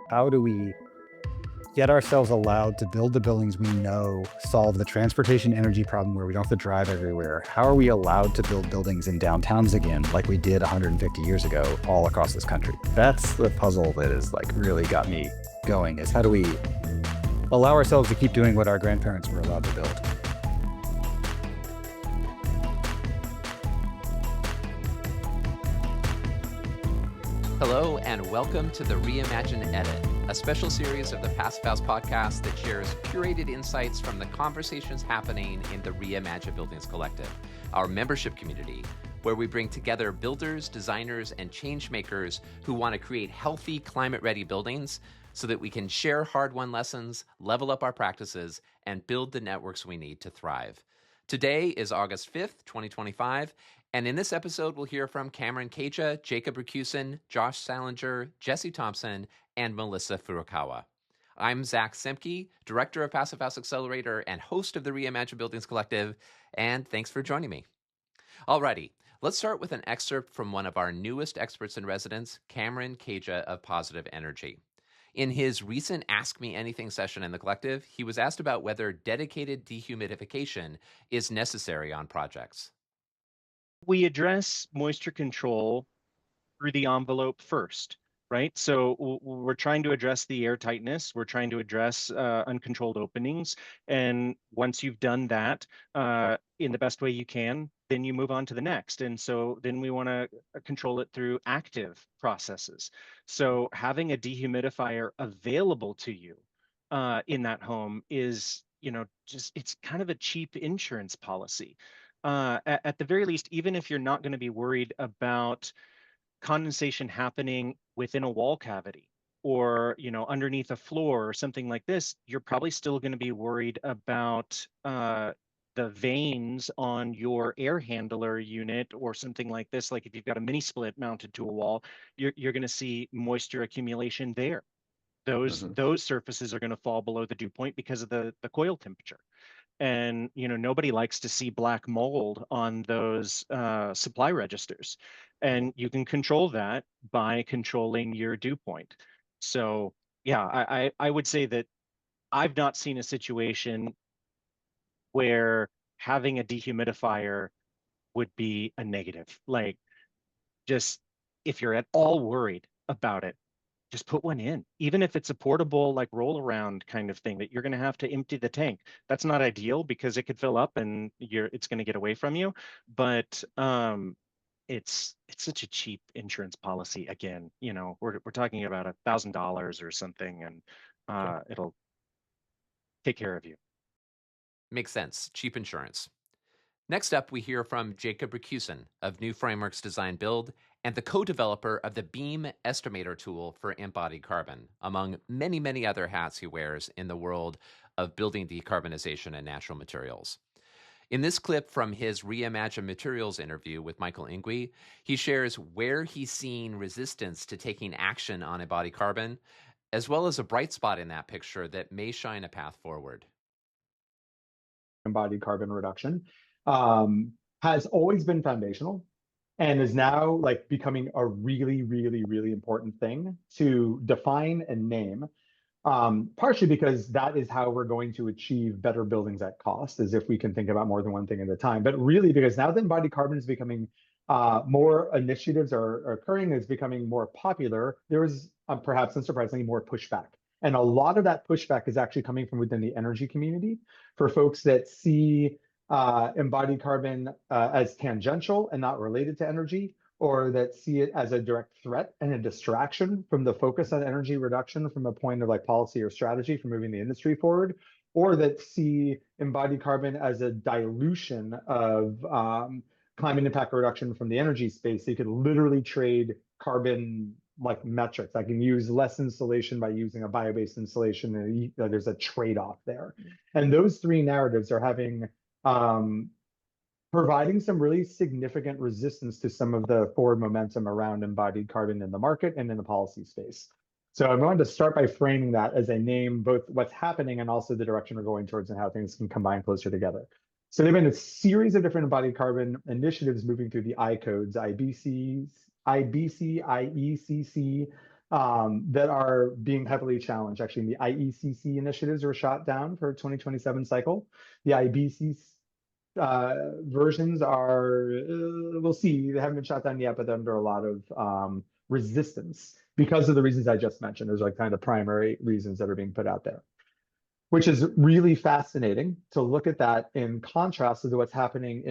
How do we get ourselves allowed to build the buildings we know solve the transportation energy problem where we don't have to drive everywhere? How are we allowed to build buildings in downtowns again like we did 150 years ago all across this country? That's the puzzle that has really got me going, is how do we allow ourselves to keep doing what our grandparents were allowed to build? Hello and welcome to the Reimagine Edit, a special series of the Passive House podcast that shares curated insights from the conversations happening in the Reimagine Buildings Collective, our membership community, where we bring together builders, designers, and change makers who want to create healthy, climate-ready buildings so that we can share hard-won lessons, level up our practices, and build the networks we need to thrive. Today is August 5th, 2025, and in this episode, we'll hear from Cameron Kaja, Jacob Racusim, Josh Salinger, Jesse Thompson, and Melissa Furukawa. I'm Zack Semke, Director of Passive House Accelerator and host of the Reimagine Buildings Collective, and thanks for joining me. Alrighty, let's start with an excerpt from one of our newest experts in residence, Cameron Kaja of Positive Energy. In his recent Ask Me Anything session in the collective, he was asked about whether dedicated dehumidification is necessary on projects. We address moisture control through the envelope first, right? So we're trying to address the air tightness. We're trying to address uncontrolled openings. And once you've done that in the best way you can, then you move on to the next. And so then we want to control it through active processes. So having a dehumidifier available to you in that home is, it's kind of a cheap insurance policy. At the very least, even if you're not going to be worried about condensation happening within a wall cavity or underneath a floor or something like this, you're probably still going to be worried about the veins on your air handler unit or something like this. Like if you've got a mini split mounted to a wall, you're going to see moisture accumulation there. Those surfaces are going to fall below the dew point because of the coil temperature. And nobody likes to see black mold on those supply registers, and you can control that by controlling your dew point. So yeah, I would say that I've not seen a situation where having a dehumidifier would be a negative. Like, just if you're at all worried about it, just put one in, even if it's a portable, like roll around kind of thing that you're going to have to empty the tank. That's not ideal because it could fill up and it's going to get away from you. But it's such a cheap insurance policy. Again, we're talking about $1,000 or something, and it'll take care of you. Makes sense. Cheap insurance. Next up, we hear from Jacob Racusim of New Frameworks Design Build and the co-developer of the BEAM estimator tool for embodied carbon, among many, many other hats he wears in the world of building decarbonization and natural materials. In this clip from his Reimagine Materials interview with Michael Ingui, he shares where he's seen resistance to taking action on embodied carbon, as well as a bright spot in that picture that may shine a path forward. Embodied carbon reduction has always been foundational and is now becoming a really, really, really important thing to define and name, partially because that is how we're going to achieve better buildings at cost, as if we can think about more than one thing at a time, but really because now that embodied carbon is becoming more initiatives are occurring, is becoming more popular, there is perhaps unsurprisingly more pushback. And a lot of that pushback is actually coming from within the energy community for folks that see embodied carbon as tangential and not related to energy, or that see it as a direct threat and a distraction from the focus on energy reduction from a point of policy or strategy for moving the industry forward, or that see embodied carbon as a dilution of climate impact reduction from the energy space. So you could literally trade carbon metrics. I can use less insulation by using a bio-based insulation, and there's a trade-off there. And those three narratives are having providing some really significant resistance to some of the forward momentum around embodied carbon in the market and in the policy space. So I'm going to start by framing that as I name both what's happening and also the direction we're going towards and how things can combine closer together. So there have been a series of different embodied carbon initiatives moving through the I codes, IBC, IECC, that are being heavily challenged. Actually, the IECC initiatives were shot down for 2027 cycle. The IBC versions are, we'll see, they haven't been shot down yet, but they're under a lot of resistance because of the reasons I just mentioned. Those are like kind of the primary reasons that are being put out there, which is really fascinating to look at that in contrast to what's happening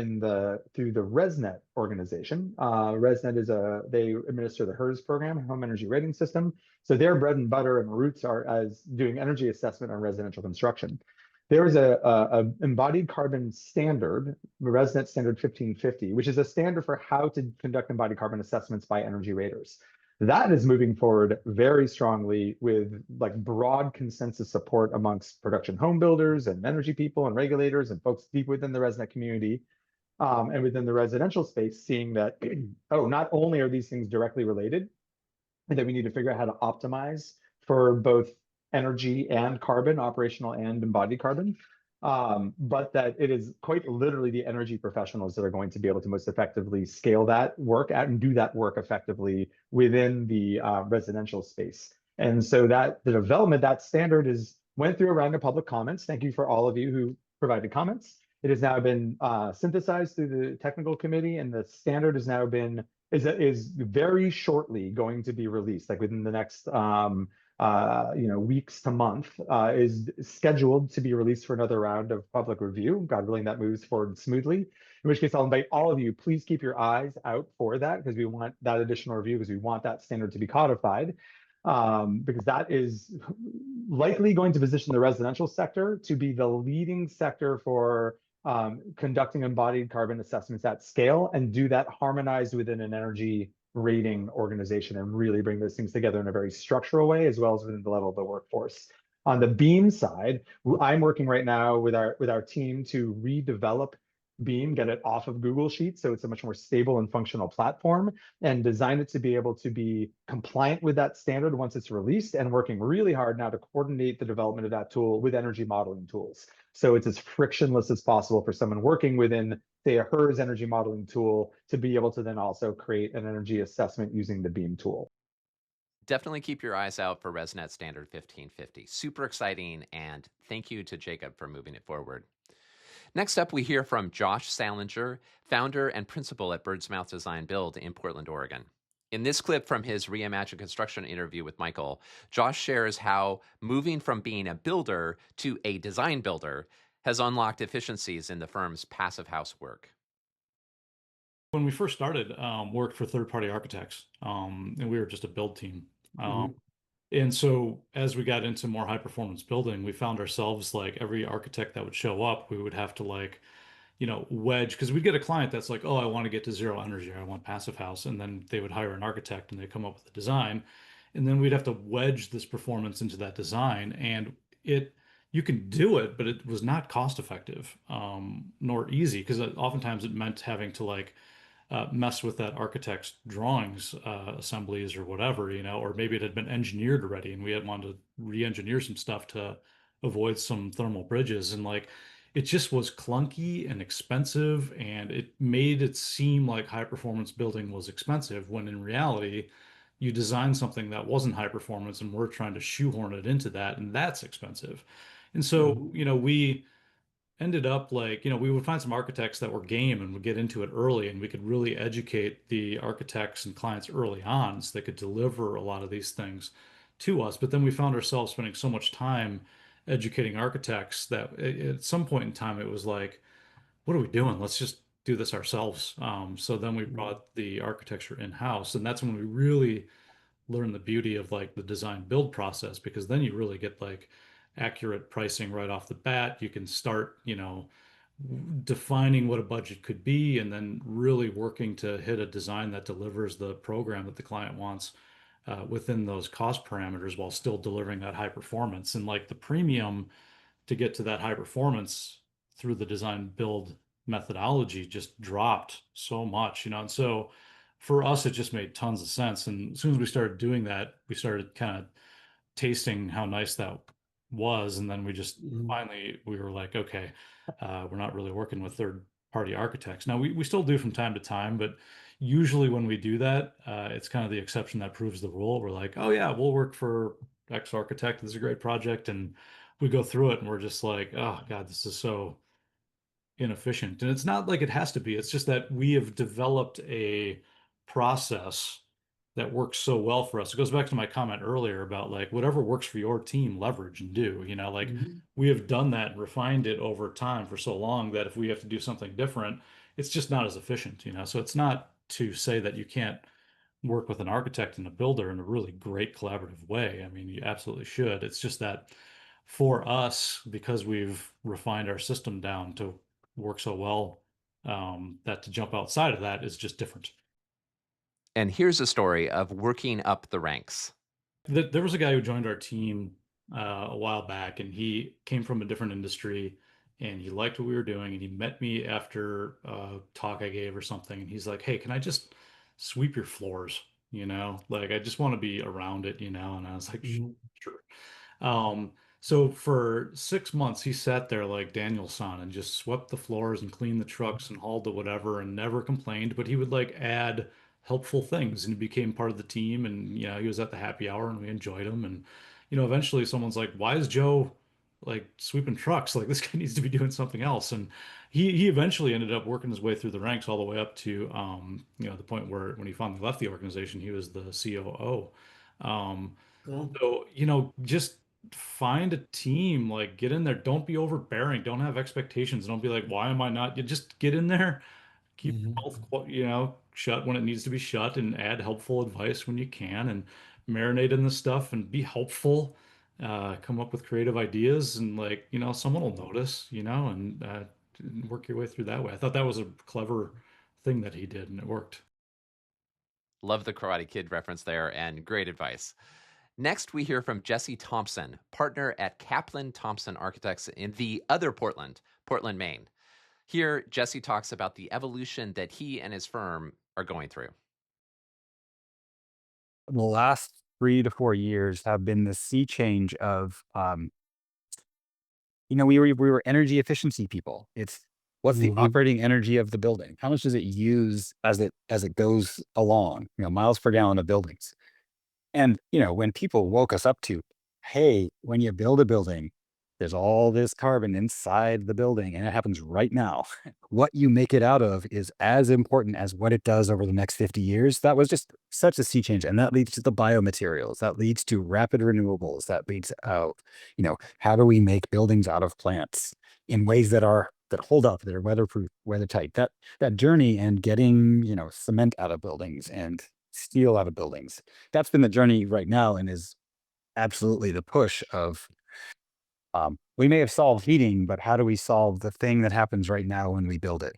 through the ResNet organization. ResNet they administer the HERS program, Home Energy Rating System. So their bread and butter and roots are as doing energy assessment on residential construction. There is a embodied carbon standard, ResNet standard 1550, which is a standard for how to conduct embodied carbon assessments by energy raters. That is moving forward very strongly with like broad consensus support amongst production home builders and energy people and regulators and folks deep within the ResNet community, and within the residential space, seeing that, oh, not only are these things directly related, and that we need to figure out how to optimize for both energy and carbon, operational and embodied carbon, but that it is quite literally the energy professionals that are going to be able to most effectively scale that work out and do that work effectively within the residential space. And so that the development, that standard went through a round of public comments. Thank you for all of you who provided comments. It has now been synthesized through the technical committee, and the standard has now been is very shortly going to be released, like within the next weeks to month, is scheduled to be released for another round of public review. God willing, that moves forward smoothly. In which case, I'll invite all of you, please keep your eyes out for that, because we want that additional review, because we want that standard to be codified, because that is likely going to position the residential sector to be the leading sector for conducting embodied carbon assessments at scale, and do that harmonized within an energy rating organization, and really bring those things together in a very structural way, as well as within the level of the workforce. On the BEAM side, I'm working right now with our team to redevelop BEAM, get it off of Google Sheets so it's a much more stable and functional platform, and design it to be able to be compliant with that standard once it's released, and working really hard now to coordinate the development of that tool with energy modeling tools. So it's as frictionless as possible for someone working within, say, a HERS energy modeling tool to be able to then also create an energy assessment using the BEAM tool. Definitely keep your eyes out for ResNet Standard 1550. Super exciting, and thank you to Jacob for moving it forward. Next up, we hear from Josh Salinger, founder and principal at Birdsmouth Design Build in Portland, Oregon. In this clip from his Reimagine Construction interview with Michael, Josh shares how moving from being a builder to a design builder has unlocked efficiencies in the firm's passive house work. When we first started, worked for third-party architects, and we were just a build team. And so as we got into more high-performance building, we found ourselves, like, every architect that would show up, we would have to, like, wedge, because we'd get a client that's like, oh, I want to get to zero energy, I want passive house, and then they would hire an architect and they come up with a design, and then we'd have to wedge this performance into that design, and you can do it, but it was not cost effective, nor easy, because oftentimes it meant having to, like, mess with that architect's drawings, assemblies or whatever, or maybe it had been engineered already and we had wanted to re-engineer some stuff to avoid some thermal bridges, and like it just was clunky and expensive, and it made it seem like high performance building was expensive, when in reality you design something that wasn't high performance and we're trying to shoehorn it into that, and that's expensive. And so we ended up, like, we would find some architects that were game and would get into it early, and we could really educate the architects and clients early on so they could deliver a lot of these things to us. But then we found ourselves spending so much time educating architects that at some point in time it was like, what are we doing? Let's just do this ourselves. So then we brought the architecture in-house, and that's when we really learned the beauty of, like, the design build process, because then you really get, like, accurate pricing right off the bat. You can start, defining what a budget could be, and then really working to hit a design that delivers the program that the client wants within those cost parameters, while still delivering that high performance. And, like, the premium to get to that high performance through the design build methodology just dropped so much, and so for us, it just made tons of sense. And as soon as we started doing that, we started kind of tasting how nice that was. And then we just finally, we were like, okay, we're not really working with third party architects. Now we still do from time to time, but usually when we do that, it's kind of the exception that proves the rule. We're like, oh yeah, we'll work for X architect. This is a great project. And we go through it and we're just like, oh God, this is so inefficient. And it's not like it has to be. It's just that we have developed a process that works so well for us. It goes back to my comment earlier about like whatever works for your team, leverage and do, like we have done that and refined it over time for so long that if we have to do something different, it's just not as efficient. So it's not to say that you can't work with an architect and a builder in a really great collaborative way. I mean, you absolutely should. It's just that for us, because we've refined our system down to work so well, that to jump outside of that is just different. And here's a story of working up the ranks. There was a guy who joined our team a while back, and he came from a different industry, and he liked what we were doing, and he met me after a talk I gave or something, and he's like, "Hey, can I just sweep your floors? Like I just want to be around it, And I was like, sure. So for 6 months, he sat there like Daniel-san and just swept the floors and cleaned the trucks and hauled the whatever and never complained. But he would like add helpful things and he became part of the team. And, he was at the happy hour and we enjoyed him. And, eventually someone's like, why is Joe like sweeping trucks? Like this guy needs to be doing something else. And he eventually ended up working his way through the ranks all the way up to, the point where when he finally left the organization, he was the COO. So, just find a team, like get in there. Don't be overbearing. Don't have expectations. Don't be like, why am I not? You just get in there, keep your mouth, shut when it needs to be shut and add helpful advice when you can and marinate in the stuff and be helpful. Come up with creative ideas and like, someone will notice, and work your way through that way. I thought that was a clever thing that he did and it worked. Love the Karate Kid reference there and great advice. Next, we hear from Jesse Thompson, partner at Kaplan Thompson Architects in the other Portland, Maine. Here, Jesse talks about the evolution that he and his firm are going through. The last 3 to 4 years have been the sea change of, we were energy efficiency people. It's what's the operating energy of the building? How much does it use as it goes along? Miles per gallon of buildings. And when people woke us up to, hey, when you build a building, there's all this carbon inside the building, and it happens right now. What you make it out of is as important as what it does over the next 50 years. That was just such a sea change. And that leads to the biomaterials. That leads to rapid renewables. That leads out, how do we make buildings out of plants in ways that hold up, that are weatherproof, weathertight. That journey and getting, cement out of buildings and steel out of buildings. That's been the journey right now and is absolutely the push of, we may have solved heating, but how do we solve the thing that happens right now when we build it?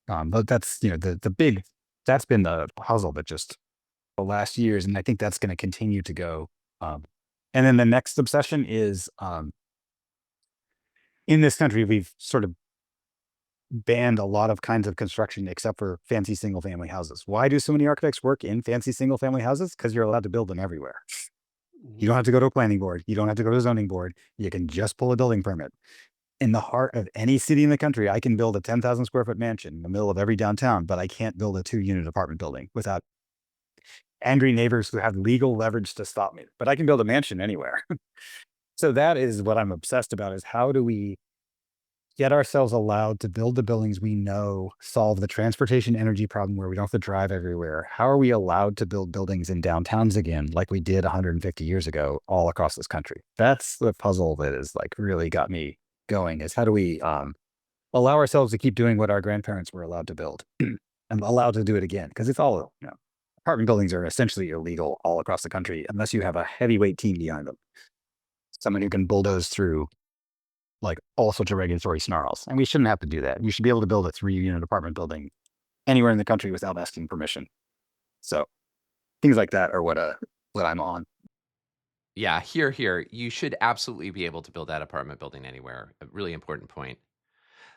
But that's, that's been the puzzle that just the last years. And I think that's going to continue to go. And then the next obsession is, in this country, we've sort of banned a lot of kinds of construction except for fancy single family houses. Why do so many architects work in fancy single family houses? Because you're allowed to build them everywhere. You don't have to go to a planning board. You don't have to go to a zoning board. You can just pull a building permit. In the heart of any city in the country, I can build a 10,000 square foot mansion in the middle of every downtown, but I can't build a 2-unit apartment building without angry neighbors who have legal leverage to stop me. But I can build a mansion anywhere. So that is what I'm obsessed about, is how do we get ourselves allowed to build the buildings we know solve the transportation energy problem where we don't have to drive everywhere? How are we allowed to build buildings in downtowns again, like we did 150 years ago all across this country? That's the puzzle that is like really got me going, is how do we allow ourselves to keep doing what our grandparents were allowed to build and allowed to do it again? Because it's all, apartment buildings are essentially illegal all across the country unless you have a heavyweight team behind them. Someone who can bulldoze through like all sorts of regulatory snarls. And we shouldn't have to do that. You should be able to build a 3-unit apartment building anywhere in the country without asking permission. So things like that are what I'm on. Yeah, here. You should absolutely be able to build that apartment building anywhere. A really important point.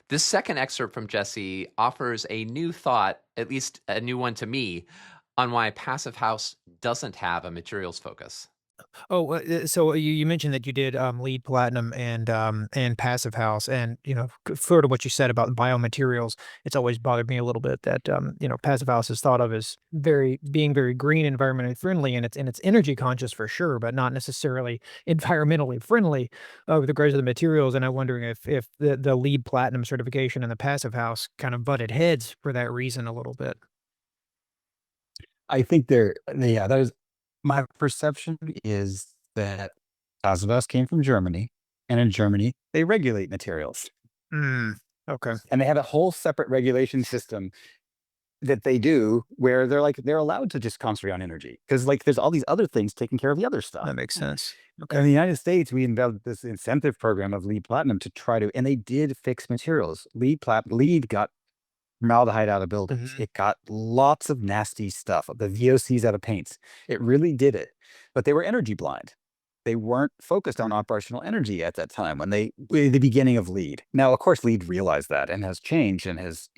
This second excerpt from Jesse offers a new thought, at least a new one to me, on why Passive House doesn't have a materials focus. Oh, so you mentioned that you did LEED Platinum and Passive House, and sort of what you said about biomaterials. It's always bothered me a little bit that Passive House is thought of as being very green, environmentally friendly, and it's energy conscious for sure, but not necessarily environmentally friendly with regards to the materials. And I'm wondering if the LEED Platinum certification and the Passive House kind of butted heads for that reason a little bit. I think yeah, there's my perception is that Us came from Germany, and in Germany, they regulate materials. Hmm. Okay. And they have a whole separate regulation system that they do where they're allowed to just concentrate on energy because there's all these other things taking care of the other stuff. That makes sense. In the United States, we invented this incentive program of LEED Platinum to try to, and they did fix materials. LEED got formaldehyde out of buildings. Mhm. It got lots of nasty stuff, the VOCs out of paints. It really did it, but they were energy blind. They weren't focused on operational energy at that time the beginning of LEED. Now, of course, LEED realized that and has changed and has,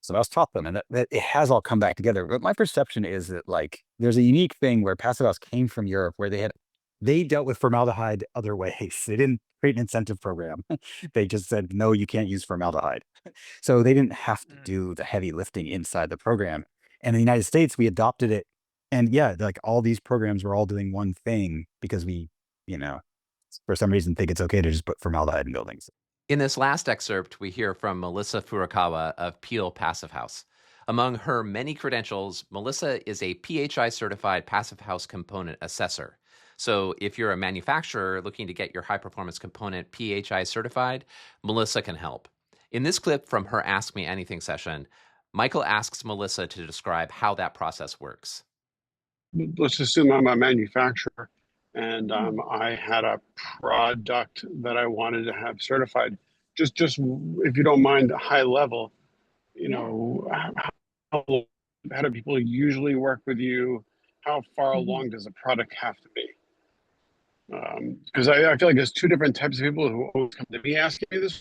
so I was taught them, and that it has all come back together. But my perception is that there's a unique thing where Passive House came from Europe, where they dealt with formaldehyde other ways. They didn't create an incentive program. They just said no, you can't use formaldehyde. So they didn't have to do the heavy lifting inside the program. And in the United States, we adopted it, and yeah, all these programs were all doing one thing because we, you know, for some reason think it's okay to just put formaldehyde in buildings. In this last excerpt, we hear from Melissa Furukawa of Peel Passive House. Among her many credentials, Melissa is a PHI certified Passive House component assessor. So if you're a manufacturer looking to get your high performance component PHI certified, Melissa can help. In this clip from her Ask Me Anything session, Michael asks Melissa to describe how that process works. Let's assume I'm a manufacturer and I had a product that I wanted to have certified. Just if you don't mind, high level, how do people usually work with you? How far along does a product have to be? Because I feel like there's two different types of people who always come to me asking me this.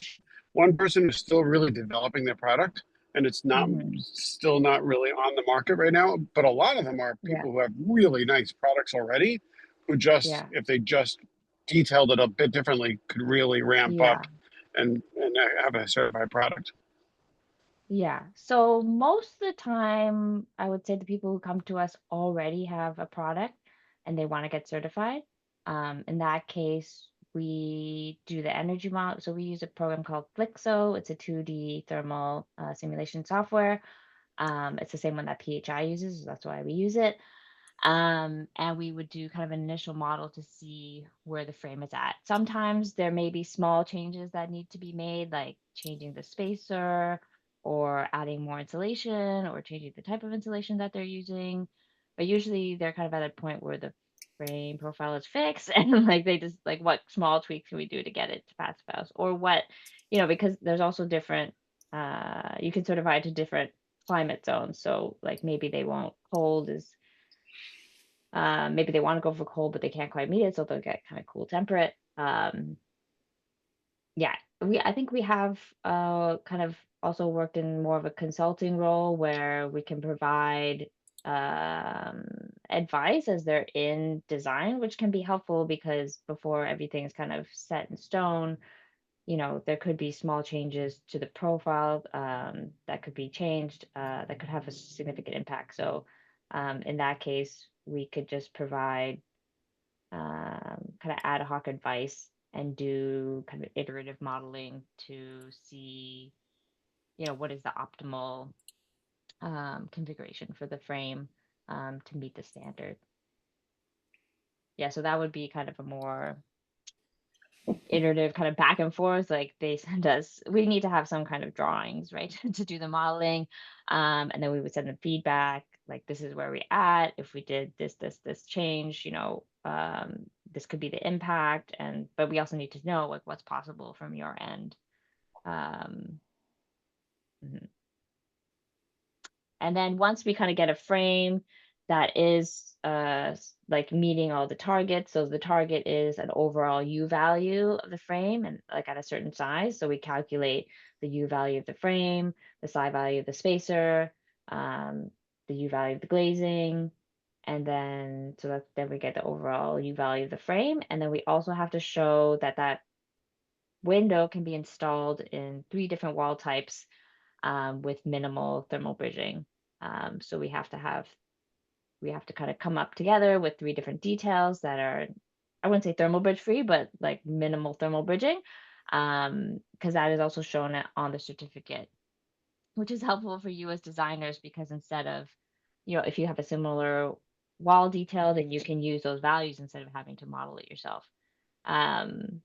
One person who's still really developing their product, and it's still not really on the market right now. But a lot of them are people who have really nice products already, who if they just detailed it a bit differently, could really ramp up and have a certified product. Yeah. So most of the time, I would say the people who come to us already have a product and they want to get certified. In that case, we do the energy model. So we use a program called Flixo. It's a 2D thermal simulation software. It's the same one that PHI uses. So that's why we use it. And we would do kind of an initial model to see where the frame is at. Sometimes there may be small changes that need to be made, like changing the spacer or adding more insulation or changing the type of insulation that they're using. But usually they're kind of at a point where the frame profile is fixed and they just what small tweaks can we do to get it to Passive House, or what, because there's also different, you can certify it to different climate zones. So maybe they won't cold is maybe they want to go for cold, but they can't quite meet it, so they'll get kind of cool temperate. Yeah, I think we have kind of also worked in more of a consulting role where we can provide advice as they're in design, which can be helpful because before everything is kind of set in stone, there could be small changes to the profile that could be changed that could have a significant impact. So in that case, we could just provide kind of ad hoc advice and do kind of iterative modeling to see, what is the optimal configuration for the frame to meet the standard. Yeah, so that would be kind of a more iterative kind of back and forth. They send us, we need to have some kind of drawings, right, to do the modeling, and then we would send them feedback, this is where we're at. If we did this change, this could be the impact, but we also need to know what's possible from your end. And then once we kind of get a frame that is meeting all the targets, so the target is an overall U value of the frame and at a certain size. So we calculate the U value of the frame, the psi value of the spacer, the U value of the glazing, And then, so then we get the overall U value of the frame. And then we also have to show that that window can be installed in 3 different wall types with minimal thermal bridging. So we have to kind of come up together with 3 different details that are, I wouldn't say thermal bridge free, but like minimal thermal bridging, because that is also shown on the certificate, which is helpful for you as designers, because instead of, if you have a similar wall detail, then you can use those values instead of having to model it yourself. And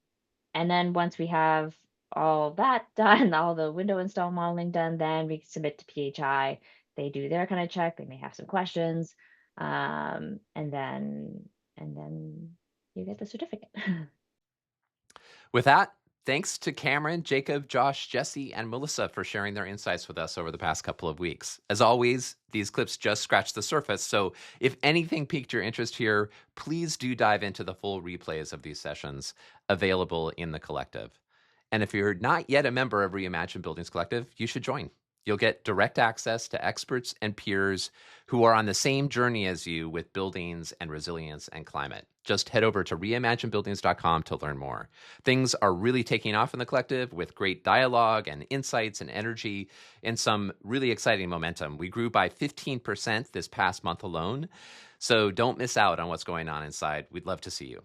then once we have all that done, all the window install modeling done, then we submit to PHI. They do their kind of check. They may have some questions, and then you get the certificate. With that, thanks to Cameron, Jacob, Josh, Jesse, and Melissa for sharing their insights with us over the past couple of weeks. As always, these clips just scratch the surface, so if anything piqued your interest here, please do dive into the full replays of these sessions available in the collective. And if you're not yet a member of Reimagine Buildings Collective, you should join. You'll get direct access to experts and peers who are on the same journey as you with buildings and resilience and climate. Just head over to reimaginebuildings.com to learn more. Things are really taking off in the collective with great dialogue and insights and energy and some really exciting momentum. We grew by 15% this past month alone, so don't miss out on what's going on inside. We'd love to see you.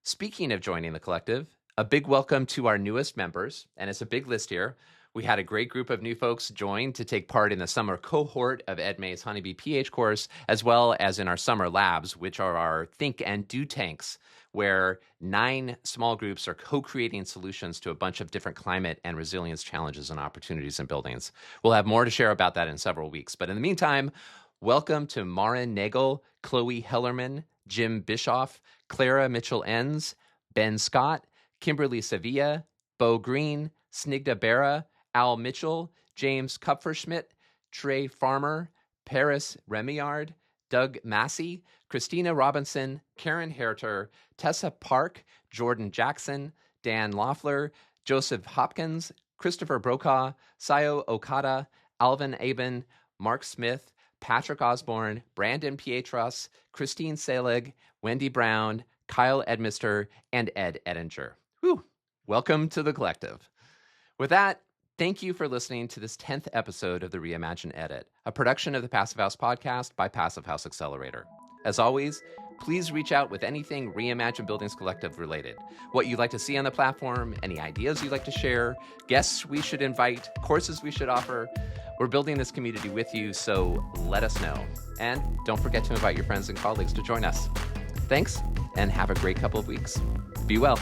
Speaking of joining the collective, a big welcome to our newest members, and it's a big list here. We had a great group of new folks join to take part in the summer cohort of Ed May's Honeybee PH course, as well as in our summer labs, which are our Think and Do tanks, where 9 small groups are co-creating solutions to a bunch of different climate and resilience challenges and opportunities in buildings. We'll have more to share about that in several weeks. But in the meantime, welcome to Maren Nagel, Chloe Hellerman, Jim Bischoff, Clara Mitchell-Enns, Ben Scott, Kimberly Sevilla, Bo Green, Snigdha Bera, Al Mitchell, James Kupferschmidt, Trey Farmer, Paris Remillard, Doug Massey, Christina Robinson, Karen Herter, Tessa Park, Jordan Jackson, Dan Loeffler, Joseph Hopkins, Christopher Brokaw, Sayo Okada, Alvin Aben, Mark Smith, Patrick Osborne, Brandon Pietros, Christine Selig, Wendy Brown, Kyle Edmister, and Ed Edinger. Whew. Welcome to the collective. With that, thank you for listening to this 10th episode of the Reimagine Edit, a production of the Passive House podcast by Passive House Accelerator. As always, please reach out with anything Reimagine Buildings Collective related. What you'd like to see on the platform, any ideas you'd like to share, guests we should invite, courses we should offer. We're building this community with you, so let us know. And don't forget to invite your friends and colleagues to join us. Thanks, and have a great couple of weeks. Be well.